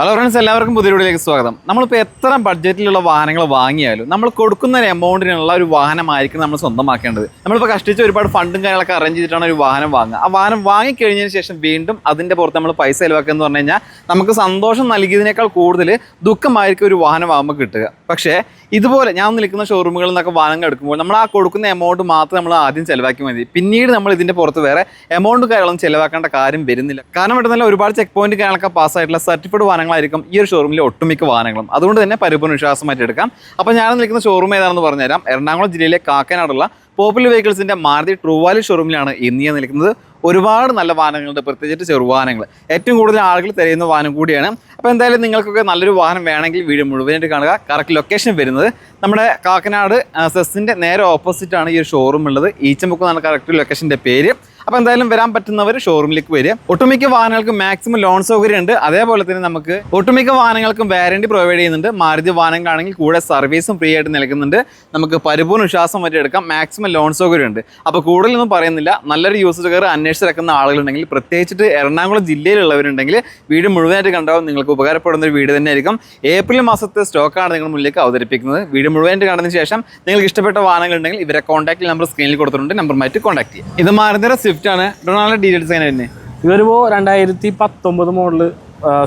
Hello friends, എല്ലാവർക്കും പുതിയ വീഡിയോയിലേക്ക് സ്വാഗതം. നമ്മളിപ്പോൾ എത്ര ബഡ്ജറ്റിലുള്ള വാഹനങ്ങൾ വാങ്ങിയാലും നമ്മൾ കൊടുക്കുന്ന എമൗണ്ടിനുള്ള ഒരു വാഹനമായിരിക്കും നമ്മൾ സ്വന്തമാക്കേണ്ടത്. നമ്മളിപ്പോൾ കഷ്ടിച്ച് ഒരുപാട് ഫണ്ടും കാര്യങ്ങളൊക്കെ അറേഞ്ച് ചെയ്തിട്ടാണ് ഒരു വാഹനം വാങ്ങുക. ആ വാഹനം വാങ്ങിക്കഴിഞ്ഞതിന് ശേഷം വീണ്ടും അതിൻ്റെ പുറത്ത് നമ്മൾ പൈസ ചിലവാക്കുക എന്ന് പറഞ്ഞു കഴിഞ്ഞാൽ നമുക്ക് സന്തോഷം നൽകിയതിനേക്കാൾ കൂടുതൽ ദുഃഖമായിരിക്കും ഒരു വാഹനം വാങ്ങുമ്പോൾ കിട്ടുക. പക്ഷേ ഇതുപോലെ ഞാൻ നിൽക്കുന്ന ഷോറൂമുകളിൽ നിന്നൊക്കെ വാഹനം എടുക്കുമ്പോൾ നമ്മൾ ആ കൊടുക്കുന്ന എമൗണ്ട് മാത്രം നമ്മൾ ആദ്യം ചിലവാക്കി മതി. പിന്നീട് നമ്മൾ ഇതിൻ്റെ പുറത്ത് വേറെ എമൗണ്ട് കാര്യങ്ങളൊന്നും ചിലവാക്കേണ്ട കാര്യം വരുന്നില്ല. കാരണം ഇവിടെ നല്ല ഒരുപാട് ചെക്ക് പോയിന്റ് കാര്യങ്ങളൊക്കെ പാസ്സായിട്ടുള്ള സർട്ടിഫൈഡ് വാഹനങ്ങളായിരിക്കും ഈ ഒരു ഷോറൂമിലെ ഒട്ടുമിക്ക വാഹനങ്ങളും. അതുകൊണ്ട് തന്നെ പരിപൂർണ്ണ വിശ്വാസമായിട്ട് എടുക്കാം. അപ്പോൾ ഞാൻ നിൽക്കുന്ന ഷോറൂം ഏതാണെന്ന് പറഞ്ഞുതരാം. എറണാകുളം ജില്ലയിലെ കാക്കനാടുള്ള പോപ്പുലർ വെഹിക്കിൾസിൻ്റെ മാരുതി ട്രൂവാലി ഷോറൂമിലാണ് ഇന്ന് ഞാൻ നിൽക്കുന്നത്. ഒരുപാട് നല്ല വാഹനങ്ങളുണ്ട്, പ്രത്യേകിച്ച് ചെറുവാഹനങ്ങൾ. ഏറ്റവും കൂടുതൽ ആളുകൾ തിരയുന്ന വാഹനം കൂടിയാണ്. അപ്പോൾ എന്തായാലും നിങ്ങൾക്കൊക്കെ നല്ലൊരു വാഹനം വേണമെങ്കിൽ വീഡിയോ മുഴുവനായിട്ട് കാണുക. കറക്റ്റ് ലൊക്കേഷൻ വരുന്നത് നമ്മുടെ കാക്കനാട് സെസ്സിൻ്റെ നേരെ ഓപ്പോസിറ്റാണ് ഈ ഒരു ഷോറൂം ഉള്ളത്. ഈച്ചമുക്ക് എന്നാണ് കറക്റ്റ് ലൊക്കേഷൻ്റെ പേര്. അപ്പോൾ എന്തായാലും വരാൻ പറ്റുന്നവർ ഷോറൂമിലേക്ക് വരിക. ഒട്ടുമിക്ക വാഹനങ്ങൾക്കും മാക്സിമം ലോൺ സൗകര്യം ഉണ്ട്. അതേപോലെ തന്നെ നമുക്ക് ഒട്ടുമിക്ക വാഹനങ്ങൾക്കും വാറണ്ടി പ്രൊവൈഡ് ചെയ്യുന്നുണ്ട്. മാരുതി വാഹനങ്ങളാണെങ്കിൽ കൂടെ സർവീസും ഫ്രീ ആയിട്ട് നൽകുന്നുണ്ട്. നമുക്ക് പരിപൂർണ്ണ വിശ്വാസം വരെ എടുക്കാം. മാക്സിമം ലോൺ സൗകര്യം ഉണ്ട്. അപ്പോൾ കൂടുതലൊന്നും പറയുന്നില്ല. നല്ലൊരു യൂസർ കയറി അന്വേഷിച്ചിറക്കുന്ന ആളുകളുണ്ടെങ്കിൽ, പ്രത്യേകിച്ചിട്ട് എറണാകുളം ജില്ലയിലുള്ളവരുണ്ടെങ്കിൽ വീഡിയോ മുഴുവനായിട്ട് കണ്ടാവും. നിങ്ങൾക്ക് ഉപകാരപ്പെടുന്ന ഒരു വീഡിയോ തന്നെയായിരിക്കും. ഏപ്രിൽ മാസത്തെ സ്റ്റോക്കാണ് നിങ്ങൾ മുന്നിലേക്ക് അവതരിപ്പിക്കുന്നത്. വീഡിയോ മുഴുവനായിട്ട് കണ്ടതിന് ശേഷം നിങ്ങൾക്ക് ഇഷ്ടപ്പെട്ട വാഹനങ്ങളുണ്ടെങ്കിൽ ഇവരെ കോൺടാക്ട് നമ്പർ സ്ക്രീനിൽ കൊടുത്തിട്ടുണ്ട്. നമ്പറുമായിട്ട് കോൺടാക്ട് ചെയ്യാം. ഇത് മാരുതിയുടെ സ്വിഫ്റ്റ് ആണ്. ഡൊണാൾഡ് ഡീറ്റെയിൽസ് എങ്ങനെ തന്നെ ഇതൊരു 2019 മോഡല്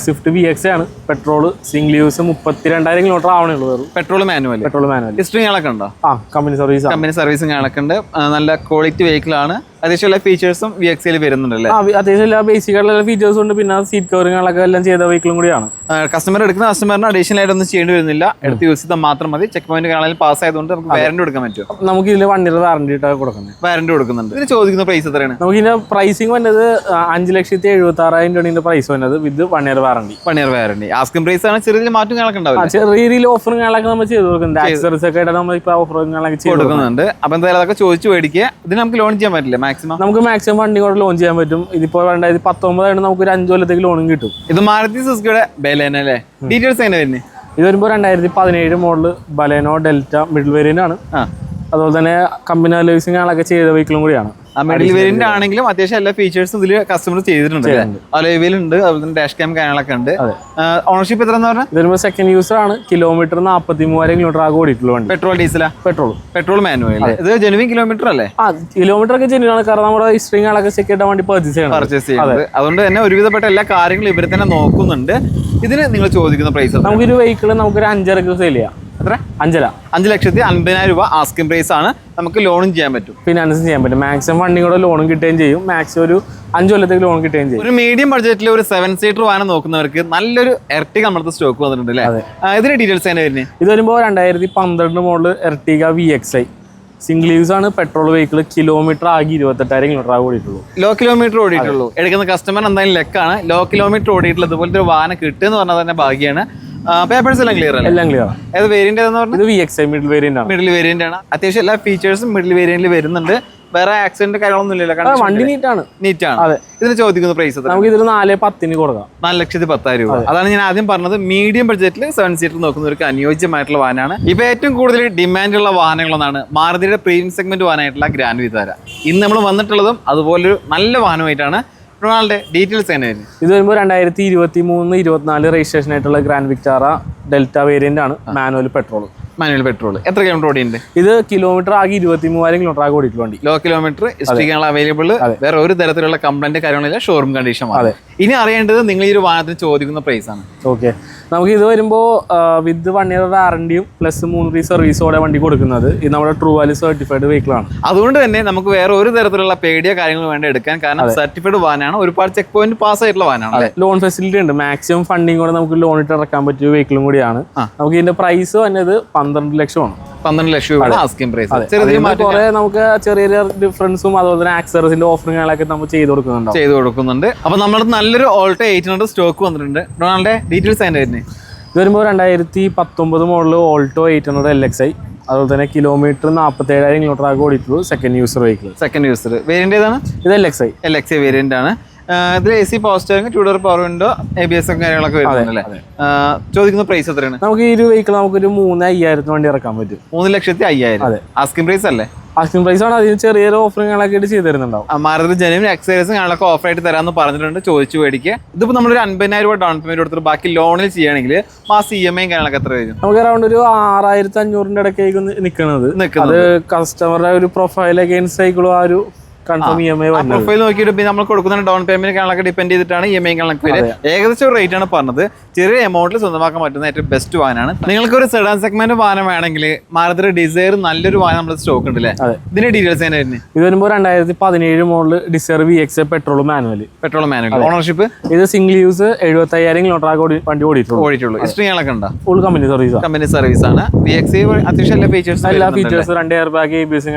സ്വിഫ്റ്റ് VX ആണ്. പെട്രോൾ സിംഗിൾ യൂസ് 32,000 കിലോമീറ്റർ ആവണേ ഉള്ളൂ. പെട്രോൾ മാനുവൽ ഹിസ്റ്ററി ഞങ്ങളൊക്കെ ഉണ്ടോ? കമ്പനി സർവീസും ഞങ്ങളൊക്കെ നല്ല ക്വാളിറ്റി വെഹിക്കിൾ ആണ്. അത്യാവശ്യം എല്ലാ ഫീച്ചേഴ്സും VX-ൽ വരുന്നുണ്ടല്ലേ? അത്യാവശ്യം എല്ലാ ബേസിക് ആയിട്ടുള്ള ഫീച്ചേഴ്സും ഉണ്ട്. പിന്നെ സീറ്റ് കവറിങ്ങളൊക്കെ എല്ലാം ചെയ്ത വെഹിക്കിളും കൂടിയാണ്. കസ്റ്റമറിന് അഡീഷണൽ ആയിട്ട് ഒന്നും ചെയ്യേണ്ടി വരുന്നില്ല. എടുത്ത് യൂസ് ചെയ്താൽ മാത്രം മതി. ചെക്ക് പോയിന്റ് കാണാൻ പാസ് ആയതുകൊണ്ട് നമുക്ക് വാറണ്ടി കൊടുക്കാൻ പറ്റും. നമുക്ക് ഇതിൽ 1 ഇയർ വാറണ്ടി കൊടുക്കുന്നത്. വാറണ്ടി കൊടുക്കുന്നുണ്ട്. ഇതിന് ചോദിക്കുന്ന പ്രൈസ് എത്രയാണ്? നമുക്ക് ഇതിന്റെ പ്രൈസിംഗ് വന്നത് 5,76,000 രൂപയുടെ പ്രൈസ് വന്നത് with 1 year warranty. 1 year warranty. Asking price ആണ്. ചെറിയ മാറ്റം കാണാൻ ഉണ്ടാവും. ചെറിയ രീതിയിൽ ഓഫറുകളൊക്കെ നമ്മൾ ചെയ്ത് കൊടുക്കുന്നുണ്ട്. ആക്സസറീസ് ഒക്കെ ആയിട്ട് നമ്മൾ ഇപ്പോൾ ഓഫറുകളൊക്കെ ചെയ്ത് കൊടുക്കുന്നുണ്ട്. അപ്പോൾ എന്തായാലും അതൊക്കെ ചോദിച്ചു മേടിക്കുക. ഇതിന് നമുക്ക് ലോൺ ചെയ്യാൻ പറ്റില്ല. നമുക്ക് മാക്സിമം ഫണ്ടി കൂടെ ലോൺ ചെയ്യാൻ പറ്റും. ഇതിപ്പോ 2019 നമുക്ക് ഒരു 5 കൊല്ലത്തേക്ക് ലോണും കിട്ടും. ഇത് മാരുതി സുസുക്കിയുടെ ബലേനോ അല്ലേ? ഡീറ്റെയിൽസ് എങ്ങനെ വരുന്നത്? ഇത് വരുമ്പോൾ 2017 model Baleno delta middle variant ആണ്. അതുപോലെ തന്നെ കമ്പനി അലോയ്സിംഗ് ചെയ്ത വെഹിക്കിളും കൂടിയാണ്. മിഡിൽ വേരിയന്റ് ആണെങ്കിലും അത്യാവശ്യം എല്ലാ ഫീച്ചേഴ്സും ഇതിൽ കസ്റ്റമർ ചെയ്തിട്ടുണ്ട്. അലോയിലുണ്ട്, അതുപോലെ തന്നെ ഡാഷ് ക്യാം കാര്യങ്ങളൊക്കെ ഉണ്ട്. ഓണർഷിപ്പ് എത്ര പറഞ്ഞാൽ? ഇതിന് സെക്കൻഡ് യൂസർ ആണ്. കിലോമീറ്റർ 43,000 കിലോമീറ്റർ ആകെ ഓടിയിട്ടുള്ള വണ്ടി. പെട്രോൾ ഡീസലാ? Petrol manual. ഇത് ജെനുവിൻ കിലോമീറ്റർ അല്ലേ? കിലോമീറ്റർ ഒക്കെ ജെനുവിൻ ആണ്. കാരണം നമ്മുടെ ഹിസ്റ്ററികളൊക്കെ ചെക്ക് ചെയ്താൽ വണ്ടി പർച്ചേസ് ചെയ്യുന്നത്. അതുകൊണ്ട് തന്നെ ഒരുവിധപ്പെട്ട എല്ലാ കാര്യങ്ങളും ഇവർ തന്നെ നോക്കുന്നുണ്ട്. ഇതിന് നിങ്ങൾ ചോദിക്കുന്ന പ്രൈസ്? നമുക്കൊരു വെഹിക്കിൾ നമുക്കൊരു 5,500,000 സെയിൽ ചെയ്യാം. 5,50,000 രൂപ ആസ്കിംഗ് പ്രൈസ് ആണ്. നമുക്ക് ലോണും ചെയ്യാൻ പറ്റും, ഫിനാൻസും ചെയ്യാൻ പറ്റും. മാക്സിമം ഫണ്ടി കൂടെ ലോണും കിട്ടുകയും ചെയ്യും. മാക്സിമം ഒരു 5 കൊല്ലത്തേക്ക് ലോൺ കിട്ടുകയും ചെയ്യും. ഒരു മീഡിയം ബഡ്ജറ്റിൽ ഒരു 7 സീറ്റർ വാഹനം നോക്കുന്നവർക്ക് നല്ലൊരു എർട്ടിഗ നമ്മുടെ സ്റ്റോക്ക് വന്നിട്ടുണ്ട് അല്ലേ? ഇതിന്റെ ഡീറ്റെയിൽസ് തന്നെ വരുന്നത്? ഇത് വരുമ്പോൾ 2012 model Ertiga VXi single use ആണ്. Petrol vehicle. കിലോമീറ്റർ ആകെ 28,000 കിലോമീറ്റർ ആകെ ഓടിയിട്ടുള്ളൂ. Low kilometre ഓടിയിട്ടുള്ളൂ. എടുക്കുന്ന കസ്റ്റമർ എന്തായാലും ലെക്കാണ്. ലോ കിലോമീറ്റർ ഓടിയിട്ടുള്ള ഇതുപോലത്തെ ഒരു വാഹനം കിട്ടുക എന്ന് പറഞ്ഞാൽ തന്നെ ഭാഗ്യമാണ്. പേപ്പേഴ്സ് എല്ലാം ക്ലിയർ ആണ്? എല്ലാം ക്ലിയർ ആണ്. ഏത് വേരിയന്റ് എന്ന് പറഞ്ഞാൽ? ഇത് VXi മിഡിൽ വേരിയന്റ് ആണ്. മിഡിൽ വേരിയന്റ് ആണ്. അത്യാവശ്യം എല്ലാ ഫീച്ചേഴ്സും മിഡിൽ വേരിയന്റിൽ വരുന്നുണ്ട്. വേറെ ആക്സിഡന്റ് കാര്യങ്ങളൊന്നും ഇല്ലല്ലോ? വണ്ടി നീറ്റാണ്. അതെ. ഇതിന് ചോദിക്കുന്ന പ്രൈസ് നമുക്ക് ഇതിൽ 4,10,000 കൊടുക്കാം. 4,10,000 രൂപ. അതാണ് ഞാൻ ആദ്യം പറഞ്ഞത്. മീഡിയം ബഡ്ജറ്റിൽ 7 സീറ്റർ നോക്കുന്നവർക്ക് അനുയോജ്യമായിട്ടുള്ള വാഹനമാണ്. ഇപ്പൊ ഏറ്റവും കൂടുതൽ ഡിമാൻഡുള്ള വാഹനങ്ങളൊന്നാണ് മാരുതിയുടെ പ്രീമിയം സെഗ്മെന്റ് വാഹനമായിട്ടുള്ള ഗ്രാൻഡ് വിതാര. ഇന്ന് നമ്മൾ വന്നിട്ടുള്ളതും അതുപോലൊരു നല്ല വാഹനമായിട്ടാണ്. ഡീറ്റെയിൽസ് തന്നെ? ഇത് വരുമ്പോൾ 2023-24 രജിസ്ട്രേഷൻ ആയിട്ടുള്ള ഗ്രാൻഡ് വിക്ടാറ ഡെൽറ്റ വേരിയന്റ് ആണ്. Manual petrol. എത്ര കിലോമീറ്റർ ഓടിയുണ്ട്? ഇത് കിലോമീറ്റർ ആകെ 23,000 കിലോമീറ്റർ ആകെ ഓടിയിട്ടുള്ള വണ്ടി. Low kilometre available. വേറെ ഒരു തരത്തിലുള്ള കംപ്ലൈന്റ് കാര്യങ്ങളില്ല. Showroom condition. ഇനി അറിയേണ്ടത് നിങ്ങൾ ഈ ഒരു വാഹനത്തിന് ചോദിക്കുന്ന പ്രൈസ് ആണ്. ഓക്കെ, നമുക്ക് ഇത് വരുമ്പോൾ വിത്ത് 1 ഇയർ വാറണ്ടിയും പ്ലസ് 3 സർവീസോടെ വണ്ടി കൊടുക്കുന്നത്. ഇത് നമ്മുടെ ട്രൂവാലി സർട്ടിഫൈഡ് വെഹിക്കിൾ ആണ്. അതുകൊണ്ട് തന്നെ നമുക്ക് വേറെ ഒരു തരത്തിലുള്ള പേടിയോ കാര്യങ്ങൾ വേണ്ട എടുക്കാൻ. കാരണം സർട്ടിഫൈഡ് വാഹനമാണ്. ഒരുപാട് ചെക്ക് പോയിന്റ് പാസ് ആയിട്ടുള്ള വാഹനമാണ്. ലോൺ ഫെസിലിറ്റി ഉണ്ട്. മാക്സിമം ഫണ്ടിങ് കൂടെ നമുക്ക് ലോൺ ഇട്ട് ഇറക്കാൻ പറ്റിയ വെഹിക്കിളും കൂടിയാണ്. നമുക്ക് ഇതിന്റെ പ്രൈസ് വന്നത് 12 ലക്ഷമാണ്. 12 ലക്ഷം രൂപ ആസ്കിംഗ് പ്രൈസ്. കുറെ നമുക്ക് ചെറിയ ഡിഫറൻസും അതുപോലെ തന്നെ ആക്സസറീസിന്റെ ഓഫറുകളൊക്കെ നമ്മൾ ചെയ്ത് കൊടുക്കുന്നുണ്ട്. അപ്പൊ നമ്മുടെ നല്ലൊരു ഓൾട്ടോ 800 സ്റ്റോക്ക് വന്നിട്ടുണ്ട്. ഡീറ്റെയിൽസ് അതിന്റെ തന്നെ? ഇത് വരുമ്പോൾ 2019 മോഡൽ ഓൾട്ടോ 800 LXi. അതുപോലെ തന്നെ കിലോമീറ്റർ 47,000 കിലോമീറ്റർ ആകെ ഓടിയിട്ടുള്ളൂ. Second user vehicle. വേരിയന്റ് ഏതാണ്? ഇത് LXi വേരിയന്റ് ആണ്. ഇതിൽ AC power steering, 2 door power window, ABS കാര്യങ്ങളൊക്കെ വരുന്നുണ്ടല്ലേ. ചോദിക്കുന്ന പ്രൈസ് എത്രയാണ്? നമുക്ക് ഈ ഒരു വെഹിക്കിൾ നമുക്കൊരു 3,500 വണ്ടി ഇറക്കാൻ പറ്റും. 3,50,000 ആസ്കിംഗ് പ്രൈസ് അല്ലേ? ആസ്കിംഗ് പ്രൈസ് ആണ്. അതിന് ചെറിയൊരു ഓഫറുകളൊക്കെ ആയിട്ട് ചെയ്ത് തരുന്നുണ്ടാവും. മാരുതി ജെനുവിൻ എക്സൈസും ഞങ്ങളൊക്കെ ഓഫർ ആയിട്ട് തരാമെന്ന് പറഞ്ഞിട്ടുണ്ട്. ചോദിച്ചു മേടിക്കുക. ഇതിപ്പോൾ നമ്മളൊരു 50,000 രൂപ ഡൗൺ പേയ്മെന്റ് കൊടുത്തിട്ട് ബാക്കി ലോണിൽ ചെയ്യുകയാണെങ്കിൽ മാസം EMI കാര്യങ്ങളൊക്കെ എത്ര വരും? നമുക്ക് അറൗണ്ട് ഒരു 6,500 ഇടയ്ക്കായിരിക്കും നിൽക്കുന്നത്. അത് കസ്റ്റമറുടെ ഒരു പ്രൊഫൈലൊക്കെ അനുസരിച്ചുള്ള ആ ഒരു കൺഫേം EMI പ്രൊഫൈൽ നോക്കിയിട്ട് പിന്നെ നമ്മൾ കൊടുക്കുന്ന ഡൗൺ പേയ്മെന്റ് കാര്യങ്ങളൊക്കെ ഡിപ്പെൻഡ് ചെയ്തിട്ടാണ് EMI കാര്യങ്ങളൊക്കെ വരിക. ഏകദേശം ഒരു റേറ്റ് ആണ് പറഞ്ഞത്. ചെറിയ എമൗണ്ടിൽ സ്വന്തമാക്കാൻ പറ്റുന്ന ഏറ്റവും ബെസ്റ്റ് വാഹനമാണ്. നിങ്ങൾക്ക് ഒരു സെഡാൻ സെഗ്മെന്റ് വാഹനം വേണമെങ്കിൽ മാരുതി ഡിസയർ നല്ലൊരു വാഹനം നമ്മുടെ സ്റ്റോക്ക് ഉണ്ട് അല്ലേ? ഇതിന്റെ ഡീറ്റെയിൽസ് തന്നെ ഇത് വരുമ്പോൾ 2017 model Dzire VX petrol manual. Ownership ഇത് സിംഗിൾ യൂസ് 75,000 കിലോമീറ്റർ വണ്ടി ഓടിയിട്ടുള്ളൂ. ഹിസ്റ്ററി ഒക്കെ ഉണ്ടോ? Full company service. Company service ആണ്. VX അത്യാവശ്യം എല്ലാ ഫീച്ചേഴ്സ് 2 എയർ ബാഗ്, ABS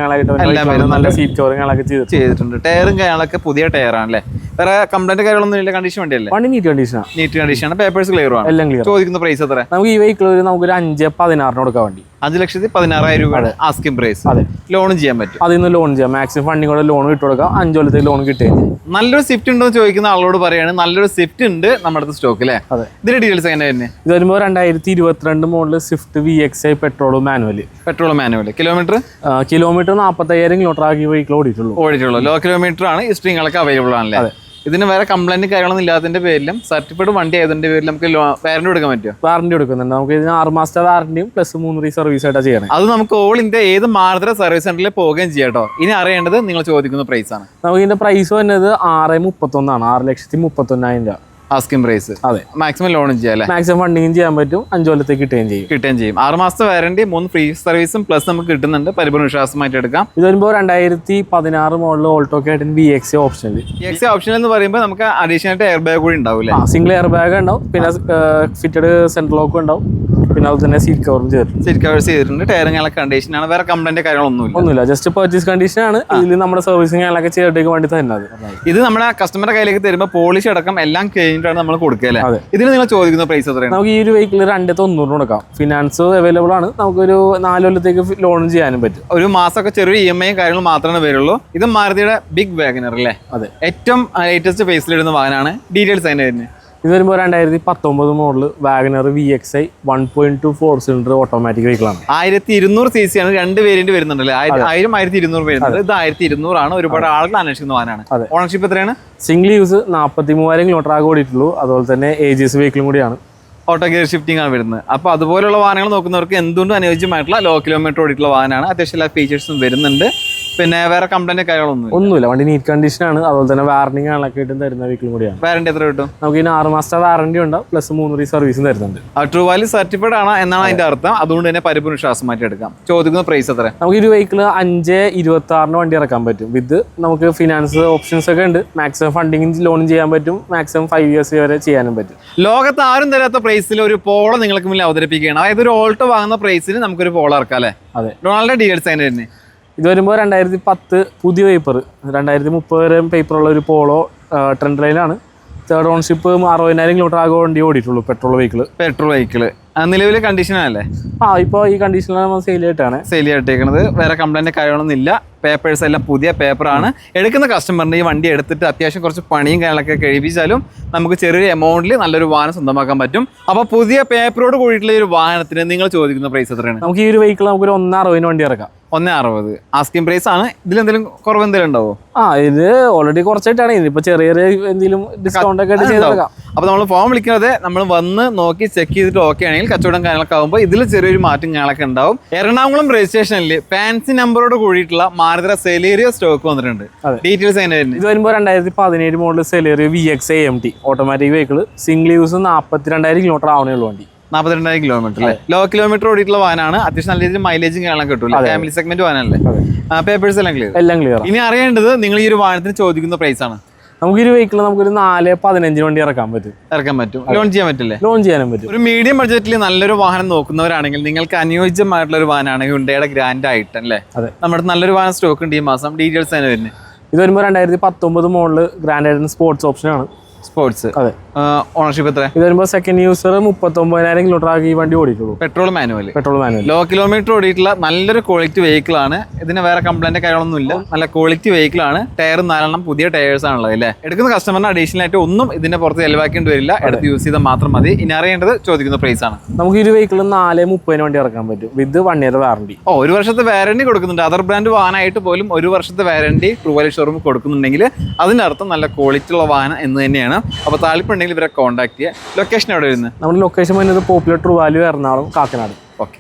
നല്ല സീറ്റ് കവറിങ്ങളൊക്കെ ചെയ്തിട്ടുണ്ട്. ടയറും കാര്യങ്ങളൊക്കെ പുതിയ ടയറാണല്ലേ? വേറെ കംപ്ലൈന്റ് കാര്യങ്ങളൊന്നും ഇല്ല. കണ്ടീഷൻ വണ്ടിയല്ലേ? വണ്ടി നീറ്റ് കണ്ടീഷനാണ്. നീറ്റ് കണ്ടീഷനാണ്. പേപ്പേഴ്സ് ക്ലിയർ ആണ്. എല്ലാം ക്ലിയർ. ചോദിക്കുന്ന പ്രൈസ് എത്ര? നമുക്ക് ഈ വെഹിക്കിൾ നമുക്കൊരു 5,16 കൊടുക്കാൻ വേണ്ടി. 5,16,000 രൂപയാണ് ആസ്കിംഗ് പ്രൈസ്. ലോണും ചെയ്യാൻ പറ്റും. അതിൽ നിന്ന് ലോൺ ചെയ്യാം. മാക്സിമം ഫണ്ടിങ് കൂടെ ലോൺ ഇട്ട് കൊടുക്കാം. 5 കൊല്ലത്തേക്ക് ലോൺ കിട്ടുകയും ചെയ്യും. നല്ലൊരു സ്വിഫ്റ്റ് ഉണ്ടോ എന്ന് ചോദിക്കുന്ന ആളോട് പറയാണ് നല്ലൊരു സ്വിഫ്റ്റ് ഉണ്ട് നമ്മുടെ അടുത്ത് സ്റ്റോക്ക് അല്ലേ? ഇതിന്റെ ഡീറ്റെയിൽസ് എങ്ങനെ തന്നെ? ഇത് വരുമ്പോൾ 2022 model Swift VXi petrol manual. Kilometre 45,000 kilometre ആക്കി വെഹിക്കിൾ ഓടിയിട്ടുള്ളൂ. ലോ കിലോമീറ്റർ ആണ്. ഈ സ്ട്രിങ്ങളൊക്കെ അവൈലബിൾ ആണല്ലേ? ഇതിന് വേറെ കംപ്ലൈന്റ് കാര്യങ്ങളൊന്നും ഇല്ലാത്തതിന്റെ പേരിലും സർട്ടിഫൈഡ് വണ്ടി ആയതിന്റെ പേരിൽ നമുക്ക് വാറന്റി കൊടുക്കാൻ പറ്റുമോ? വാറന്റി കൊടുക്കുന്നുണ്ട്. നമുക്ക് ഇതിന് 6 മാസത്തെ വാറന്റിയും പ്ലസ് 3 സർവീസ് ആയിട്ടാണ് ചെയ്യണം. അത് നമുക്ക് ഓൾ ഇന്ത്യ ഏത് മാരുതി സർവീസ് സെന്ററിൽ പോവുകയും ചെയ്യാം കേട്ടോ. ഇനി അറിയേണ്ടത് നിങ്ങൾ ചോദിക്കുന്ന പ്രൈസ് ആണ്. നമുക്ക് ഇതിന്റെ പ്രൈസ് വരുന്നത് 6,31,000 6,31,000 രൂപ ആസ്കിംഗ് പ്രൈസ്. അതെ. മാക്സിമം ലോണും ചെയ്യാം അല്ലേ? മാക്സിമം ഫണ്ടിങ്ങും ചെയ്യാൻ പറ്റും. 5 കൊല്ലത്തേക്ക് കിട്ടുകയും ചെയ്യും. 6 മാസത്തെ വാറന്റി, 3 ഫ്രീ സർവീസും പ്ലസ് നമുക്ക് കിട്ടുന്നുണ്ട്. പരിപൂർണ്ണ വിശ്വാസമായിട്ട് എടുക്കാം. ഇത് വരുമ്പോൾ 2016 മോഡൽ ഓൾട്ടോ കാറ്റൻ VXi ഓപ്ഷനിൽ. VXi ഓപ്ഷനിൽ എന്ന് പറയുമ്പോൾ നമുക്ക് അഡീഷണൽ ആയിട്ട് എയർ ബാഗ് കൂടി ഉണ്ടാവും. സിംഗിൾ എയർ ബാഗ് ഉണ്ടാവും. പിന്നെ ഫിറ്റഡ് സെൻട്രൽ ലോക്ക് ഉണ്ടാവും. പിന്നെ അതുപോലെ തന്നെ സീറ്റ് കവറും ചെയ്തിട്ടുണ്ട്. സീറ്റ് കവേഴ്സ് ചെയ്തിട്ടുണ്ട്. ടയറിങ്ങളെ കണ്ടീഷനാണ്. വേറെ കംപ്ലൈന്റ് കാര്യങ്ങളൊന്നുമില്ല. ജസ്റ്റ് പർച്ചേസ് കണ്ടീഷൻ ആണ്. ഇതിൽ നമ്മുടെ സർവീസിംഗ് ഒക്കെ ചെയ്തിട്ടേക്ക് വേണ്ടി തന്നെ. ഇത് നമ്മുടെ കസ്റ്റമറുടെ കയ്യിലേക്ക് തരുമ്പോൾ പോളിഷ് അടക്കം എല്ലാം കഴിഞ്ഞിട്ടാണ് നമ്മൾ കൊടുക്കുക. ഇതിന് നിങ്ങൾ ചോദിക്കുന്ന പ്രൈസ് എത്രയാണ്? നമുക്ക് ഈ ഒരു വെഹിക്കിൾ 2,90 കൊടുക്കാം. ഫിനാൻസ് അവൈലബിൾ ആണ്. നമുക്കൊരു 4 കൊല്ലത്തേക്ക് ലോൺ ചെയ്യാനും പറ്റും. ഒരു മാസമൊക്കെ ചെറിയ EMI കാര്യങ്ങളും മാത്രമേ വരുള്ളൂ. ഇത് മാരുതിയുടെ ബിഗ് വാഗനർ അല്ലേ? അതെ. ഏറ്റവും ലേറ്റസ്റ്റ് ഫേസിലിടുന്ന വാഹനമാണ്. ഡീറ്റെയിൽസ് അതിന്റെ തന്നെ. ഇത് വരുമ്പോൾ 2019 model WagonR VXi 1.2 4 cylinder automatic vehicle ആണ്. 1200 cc ആണ്. 2 വേരിയന്റ് വരുന്നുണ്ടല്ലേ? 1000 1200 വരുന്നുണ്ട്. ഇത് 1200 ആണ്. ഒരുപാട് ആളുകൾ അന്വേഷിക്കുന്ന വാഹനമാണ്. ഓണർഷിപ്പ് എത്രയാണ്? സിംഗിൾ യൂസ് 43,000 കിലോമീറ്റർ ആകെ ഓടിയിട്ടുള്ളൂ. അതുപോലെ തന്നെ AGS വെഹിക്കിളും കൂടിയാണ്. ഓട്ടോ ഗിയർ ഷിഫ്റ്റിംഗ് ആണ് വരുന്നത്. അപ്പോൾ അതുപോലുള്ള വാഹനങ്ങൾ നോക്കുന്നവർക്ക് എന്തുകൊണ്ടും അനുയോജ്യമായിട്ടുള്ള ലോ കിലോമീറ്റർ ഓടിയിട്ടുള്ള വാഹനമാണ്. അത്യാവശ്യം എല്ലാ ഫീച്ചേഴ്സും വരുന്നുണ്ട്. പിന്നെ വേറെ കംപ്ലൈന്റ് കാര്യങ്ങളൊന്നുമില്ല. വണ്ടി നീറ്റ് കണ്ടീഷൻ ആണ്. അതുപോലെ തന്നെ വാറന്റിങ് ആളൊക്കെ ആയിട്ടും തരുന്ന വെഹിക്കിളും കൂടിയാണ്. വാറന്റി എത്ര കിട്ടും? നമുക്ക് ഇതിന് 6 മാസത്തെ വാറന്റി ഉണ്ടാവും. പ്ലസ് 3 സർവീസും തരുന്നുണ്ട്. ട്രൂ വാല്യൂ സർട്ടിഫൈഡ് ആണ് എന്നാണ് അതിന്റെ അർത്ഥം. അതുകൊണ്ട് തന്നെ പരിപൂർണ്ണ വിശ്വാസമായിട്ട് എടുക്കാം. ചോദിക്കുന്ന പ്രൈസ് എത്ര? നമുക്ക് ഈ വെഹിക്കിൾ 5,26 വണ്ടി ഇറക്കാൻ പറ്റും. വിത്ത് നമുക്ക് ഫിനാൻസ് ഓപ്ഷൻസ് ഒക്കെ ഉണ്ട്. മാക്സിമം ഫണ്ടിങ് ലോണും ചെയ്യാൻ പറ്റും. മാക്സിമം 5 ഇയേഴ്സ് വരെ ചെയ്യാനും പറ്റും. ലോകത്ത് ആരും തരാത്ത പ്രൈസിൽ ഒരു പോളോ നിങ്ങൾക്ക് മുന്നിൽ അവതരിപ്പിക്കുകയാണ്. അതായത് ഒരു ഓൾട്ടോ വാങ്ങുന്ന പ്രൈസിൽ നമുക്കൊരു പോളോ ഇറക്കാം അല്ലേ? അതെ. ഡൊണാൾഡ് ഡീറ്റെയിൽസ് അതിന്റെ തന്നെ. ഇത് വരുമ്പോൾ 2010 പുതിയ പേപ്പർ 2030 വരെ പേപ്പറുള്ള ഒരു പോളോ ട്രെൻഡ് ലൈനാണ്. തേർഡ് ഓൺഷിപ്പ് 60,000 കിലോമീറ്റർ ആകെ വണ്ടി ഓടിയിട്ടുള്ളൂ. പെട്രോൾ വെഹിക്കിള് നിലവിലെ കണ്ടീഷനല്ലേ? ഇപ്പോൾ ഈ കണ്ടീഷനിലാണ് നമ്മൾ സെയിൽ ചെയ്തിട്ടേക്കുന്നത്. വേറെ കംപ്ലൈന്റ് കാര്യങ്ങളൊന്നും ഇല്ല. പേപ്പേഴ്സ് എല്ലാം പുതിയ പേപ്പറാണ്. എടുക്കുന്ന കസ്റ്റമറിന് ഈ വണ്ടി എടുത്തിട്ട് അത്യാവശ്യം കുറച്ച് പണിയും കാര്യങ്ങളൊക്കെ കഴിപ്പിച്ചാലും നമുക്ക് ചെറിയൊരു എമൗണ്ടിൽ നല്ലൊരു വാഹനം സ്വന്തമാക്കാൻ പറ്റും. അപ്പോൾ പുതിയ പേപ്പറോട് കൂടിയിട്ടുള്ള ഒരു വാഹനത്തിന് നിങ്ങൾ ചോദിക്കുന്ന പ്രൈസ് എത്രയാണ്? നമുക്ക് ഈ ഒരു വെഹിക്കിൾ നമുക്കൊരു 1,60 വണ്ടി ഇറക്കാം. 1,60 ആസ്കിംഗ് പ്രൈസ് ആണ്. ഇതിലെന്തെങ്കിലും കുറവ് എന്തെങ്കിലും ഉണ്ടാവോ? ഇത് ഓൾറെഡി കുറച്ചായിട്ടാണ്. ഇതിപ്പോ ചെറിയ എന്തെങ്കിലും ഡിസ്കൗണ്ട് ഒക്കെ ചെയ്തേക്കാം. അപ്പോൾ നമ്മൾ ഫോൺ വിളിക്കാതെ നമ്മൾ വന്ന് നോക്കി ചെക്ക് ചെയ്തിട്ട് ഓക്കെ ആണെങ്കിൽ കച്ചവടം കാര്യങ്ങളൊക്കെ ആകുമ്പോൾ ഇതിൽ ചെറിയൊരു മാറ്റം കാര്യങ്ങളൊക്കെ ഉണ്ടാവും. എറണാകുളം രജിസ്ട്രേഷനിൽ ഫാൻസി നമ്പറോട് കൂടിയിട്ടുള്ള മാരുതി സെലേറിയോ സ്റ്റോക്ക് വന്നിട്ടുണ്ട്. ഡീറ്റെയിൽസ് അതിന്റെ ഇത് വരുമ്പോൾ 2017 model Celerio VXi AMT automatic vehicle. Single use 42,000 kilometre ആവണേ ഉള്ളൂ വണ്ടി. 42,000 കിലോമീറ്റർ അല്ലേ? ലോ കിലോമീറ്റർ ഓടിയിട്ടുള്ള വാഹനമാണ്. അത്യാവശ്യം നല്ല രീതിയിൽ മൈലേജും കാണാൻ കിട്ടും. ഫാമിലി സെഗ്മെന്റ് വാഹനമല്ലേ? പേപ്പേഴ്സ് എല്ലാം ക്ലിയർ. ഇനി അറിയേണ്ടത് നിങ്ങൾ ഈ ഒരു വാഹനത്തിന് ചോദിക്കുന്ന പ്രൈസ് ആണ്. നമുക്ക് ഈ വെഹിക്കിൾ നമുക്കൊരു 4,15 വണ്ടി ഇറക്കാൻ പറ്റും. ലോൺ ചെയ്യാൻ പറ്റില്ലേ? ലോൺ ചെയ്യാനും പറ്റും. ഒരു മീഡിയം ബഡ്ജറ്റിൽ നല്ലൊരു വാഹനം നോക്കുന്നവരാണെങ്കിൽ നിങ്ങൾക്ക് അനുയോജ്യമായിട്ടുള്ള ഒരു വാഹനമാണ് ഹ്യുണ്ടായുടെ ഗ്രാൻഡ് ആയിട്ട് അല്ലേ? നമ്മുടെ നല്ലൊരു വാഹനം സ്റ്റോക്ക് ഉണ്ട് ഈ മാസം. ഡീറ്റെയിൽസ് തന്നെ വരുന്നത്. ഇത് വരുമ്പോൾ 2019 മോഡൽ ഗ്രാൻഡ് ആയിട്ട് സ്പോർട്സ് ഓപ്ഷൻ ആണ്. സ്പോർട്സ്. അതെ. ഓണർഷിപ്പ് എത്ര? ഇത് വരുമ്പോൾ സെക്കൻഡ് യൂസർ 39,000 കിലോമീറ്റർ ആകെ ഈ വണ്ടി ഓടിയിട്ടുള്ളൂ. Petrol manual. ലോ കിലോമീറ്റർ ഓടിയിട്ടുള്ള നല്ലൊരു ക്വാളിറ്റി വെഹിക്കിൾ ആണ്. ഇതിന് വേറെ കംപ്ലൈന്റ് കാര്യങ്ങളൊന്നും ഇല്ല. നല്ല ക്വാളിറ്റി വെഹിക്കിൾ ആണ്. ടയർ 4 പുതിയ ടയേഴ്സ് ആണുള്ളത് അല്ലേ? എടുക്കുന്ന കസ്റ്റമറിന് അഡീഷണൽ ആയിട്ട് ഒന്നും ഇതിന്റെ പുറത്ത് ചെലവാക്കേണ്ടി വരില്ല. എടുത്ത് യൂസ് ചെയ്താൽ മാത്രം മതി. ഇനി അറിയേണ്ടത് ചോദിക്കുന്ന പ്രൈസ് ആണ്. നമുക്ക് ഈ വെഹിക്കിൾ 4:30 വണ്ടി ഇറക്കാൻ പറ്റും വിത്ത് 1 ഇയർ വാറണ്ടി. 1 വർഷത്തെ വാറണ്ടി കൊടുക്കുന്നുണ്ട്. അതർ ബ്രാൻഡ് വാഹനമായിട്ട് പോലും 1 വർഷത്തെ വാറണ്ടി ട്രൂവാലി ഷോറൂം കൊടുക്കുന്നുണ്ടെങ്കിൽ അതിനർത്ഥം നല്ല ക്വാളിറ്റി ഉള്ള വാഹനം എന്ന് തന്നെയാണ്. അപ്പോൾ താല്പര്യമുണ്ടെങ്കിൽ ഇവരെ കോൺടാക്ട് ചെയ്യുക. ലൊക്കേഷൻ എവിടെ വരുന്നത്? നമ്മുടെ ലൊക്കേഷൻ വരുന്നത് popular True Value, Ernakulam, Kakkanad. Okay.